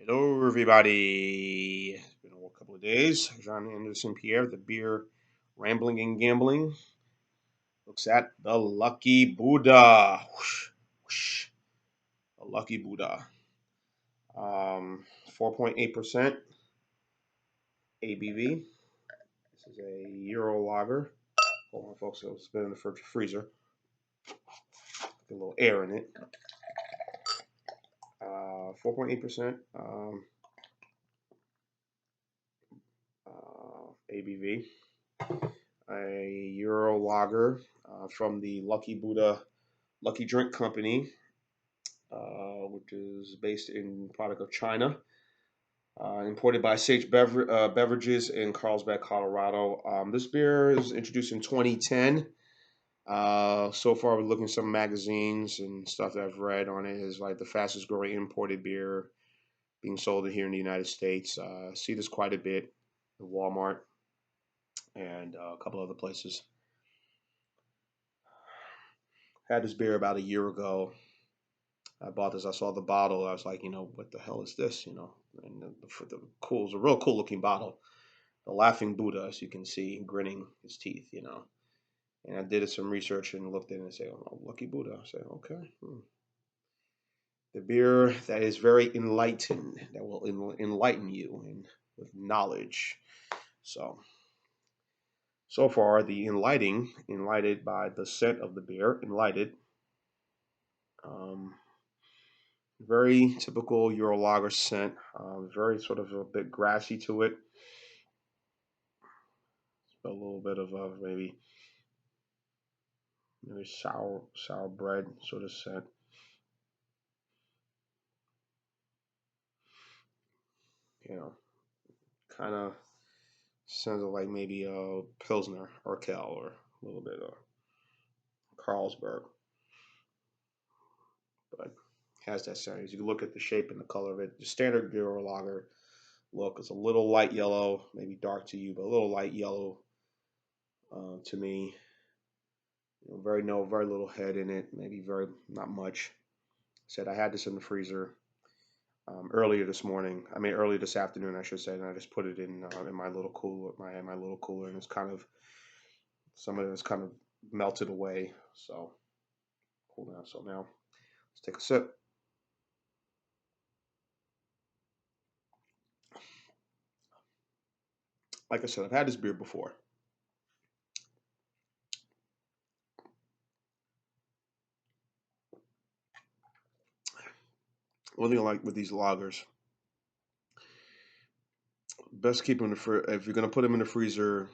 Hello, everybody. It's been a couple of days. Jean Anderson Pierre, the beer rambling and gambling, looks at the Lucky Buddha. Whoosh, whoosh, the Lucky Buddha. 4.8% ABV. This is a Euro lager. Hold on, folks. It's been in the freezer. Get a little air in it. 4.8% ABV. A Euro lager from the Lucky Buddha Lucky Drink Company, which is based in product of China, imported by Beverages in Carlsbad, Colorado. This beer is introduced in 2010. So far, we're looking at some magazines and stuff that I've read on it is like the fastest growing imported beer being sold here in the United States. See this quite a bit at Walmart and a couple other places. Had this beer about a year ago. I bought this. I saw the bottle. I was like, what the hell is this? And the cool, it's a real cool looking bottle. The laughing Buddha, as you can see, grinning his teeth. And I did some research and looked in and said, oh, Lucky Buddha. I said, okay. The beer that is very enlightened, that will enlighten you and with knowledge. So far, the enlightened by the scent of the beer, enlightened. Um, Very typical Euro lager scent. Very sort of a bit grassy to it. A little bit of a maybe sour bread sort of scent. You know, kind of sounds like maybe a Pilsner or Kel or a little bit of Carlsberg, but has that scent. As you look at the shape and the color of it, the standard Euro lager look is a little light yellow, maybe dark to you, but a little light yellow to me. Very little head in it, maybe very not much. Said I had this in the freezer earlier this morning. I mean, earlier this afternoon, I should say, and I just put it in my little cooler, my little cooler, and it's kind of some of it is kind of melted away. So cool now. So now let's take a sip. Like I said, I've had this beer before. One thing I like with these lagers, best keep them in the if you're gonna put them in the freezer,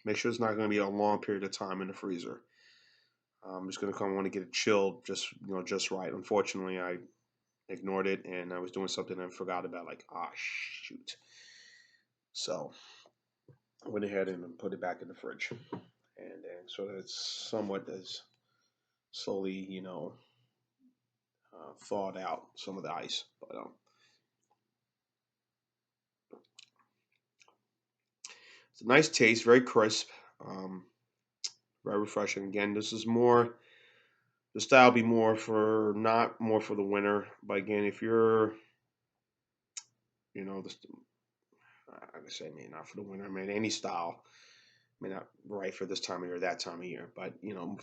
make sure it's not gonna be a long period of time in the freezer. I'm just gonna come want to get it chilled, just right. Unfortunately, I ignored it and I was doing something and forgot about. Like, ah, shoot. So I went ahead and put it back in the fridge, and then so that it's somewhat as slowly, thawed out some of the ice. But it's a nice taste, very crisp, um, very refreshing. Again, this is more the style be more for not more for the winter, but again, if you're this, like I say, I mean, not for the winter. I mean, any style. I mean, not right for this time of year, that time of year. But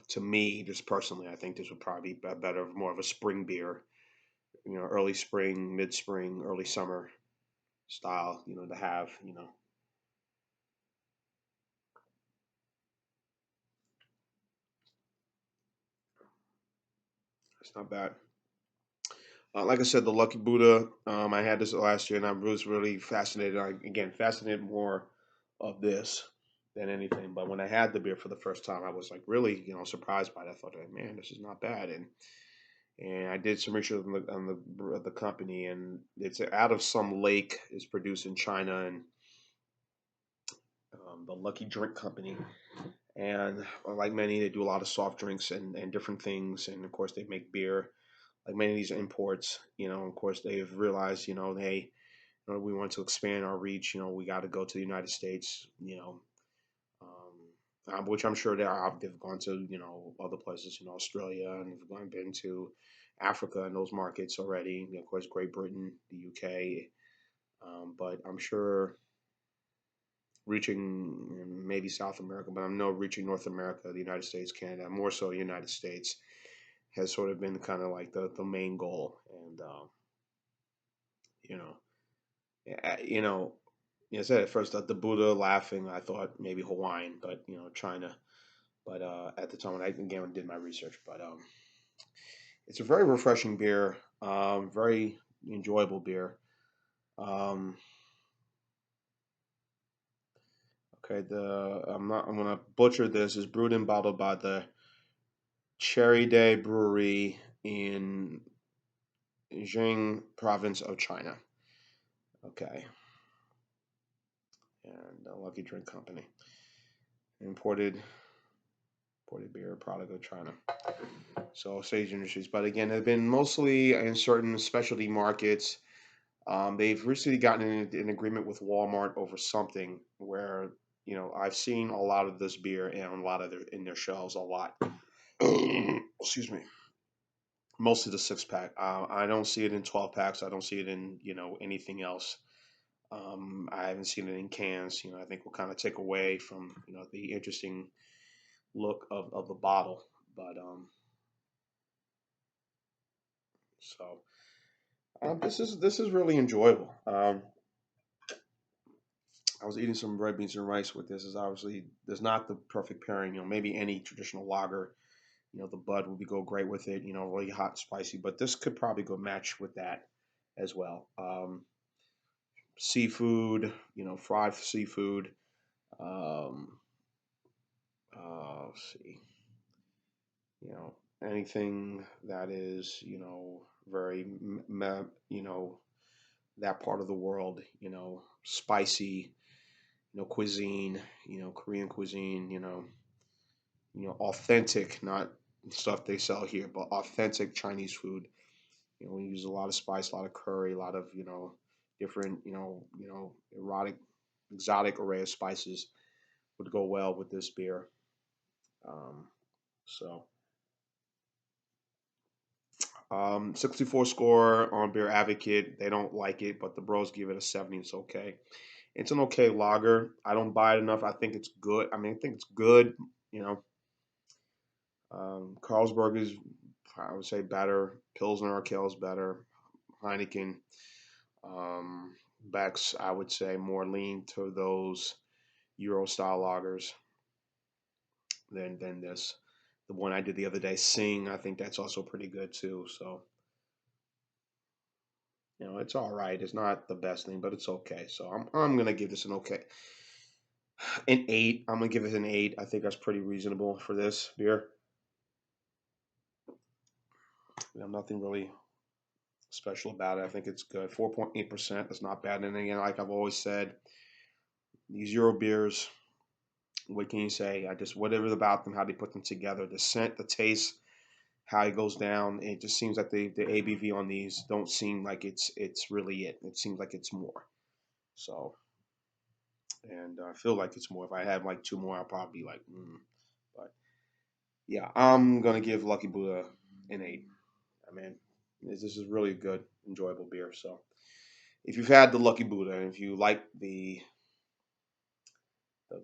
to me, just personally, I think this would probably be better, more of a spring beer. Early spring, mid spring, early summer style. To have. It's not bad. Like I said, the Lucky Buddha. I had this last year, and I was really fascinated. Again, fascinated more of this than anything. But when I had the beer for the first time, I was like really, surprised by it. I thought, man, this is not bad. And I did some research on the company, and it's out of some lake. It's produced in China, and the Lucky Drink Company. And like many, they do a lot of soft drinks and different things, and of course they make beer. Like many of these imports, of course they've realized, hey, we want to expand our reach. We got to go to the United States. Which I'm sure they've gone to, other places, Australia, and they've been to Africa and those markets already. Of course, Great Britain, the UK, but I'm sure reaching maybe South America, but I'm no reaching North America, the United States, Canada, more so the United States has sort of been kind of like the main goal. And you know, you know, I said at first that the Buddha laughing, I thought maybe Hawaiian, but China. But at the time when I again did my research, but it's a very refreshing beer, very enjoyable beer. Um, okay, I'm gonna butcher this. Is brewed and bottled by the Cheerday Brewery in Zhejiang province of China. Okay, and Lucky Drink Company imported beer product of China. So Sage Industries, but again, they've been mostly in certain specialty markets. They've recently gotten an agreement with Walmart over something where I've seen a lot of this beer and a lot of in their shelves a lot. Excuse me. Mostly the 6 pack. I don't see it in 12 packs. I don't see it in anything else. I haven't seen it in cans. I think will kind of take away from the interesting look of the bottle. But so this is really enjoyable. I was eating some red beans and rice with this. Is obviously there's not the perfect pairing. Maybe any traditional lager. The bud would be go great with it. Really hot, and spicy. But this could probably go match with that as well. Seafood. Fried seafood. Um, let's see. You know, anything that is very that part of the world. Spicy. Cuisine. Korean cuisine. Authentic, not stuff they sell here, but authentic Chinese food. We use a lot of spice, a lot of curry, a lot of different erotic, exotic array of spices would go well with this beer. Um, so 64 score on Beer Advocate. They don't like it, but the bros give it a 70. It's okay. It's an okay lager. I don't buy it enough. I think it's good. I mean, I think it's good. You know, Carlsberg is, I would say, better. Pilsner Urquell is better. Heineken, Beck's, I would say, more lean to those Euro style lagers than this. The one I did the other day, Sing, I think that's also pretty good too. So it's all right. It's not the best thing, but it's okay. So I'm gonna give this an 8. I'm gonna give it an 8. I think that's pretty reasonable for this beer. Nothing really special about it. I think it's good. 4.8%. That's not bad. And again, like I've always said, these Euro beers, what can you say? I just whatever about them, how they put them together, the scent, the taste, how it goes down. It just seems like the ABV on these don't seem like it's really it. It seems like it's more. So, and I feel like it's more. If I had like 2 more, I'd probably be like, but yeah, I'm gonna give Lucky Buddha an 8. I mean, this is really good, enjoyable beer. So, if you've had the Lucky Buddha, and if you like the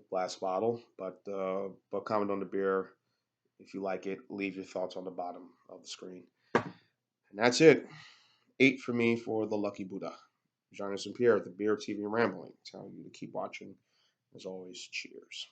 glass bottle, but comment on the beer if you like it. Leave your thoughts on the bottom of the screen, and that's it. 8 for me for the Lucky Buddha. Join us and Pierre at the Beer TV Rambling, telling you to keep watching. As always, cheers.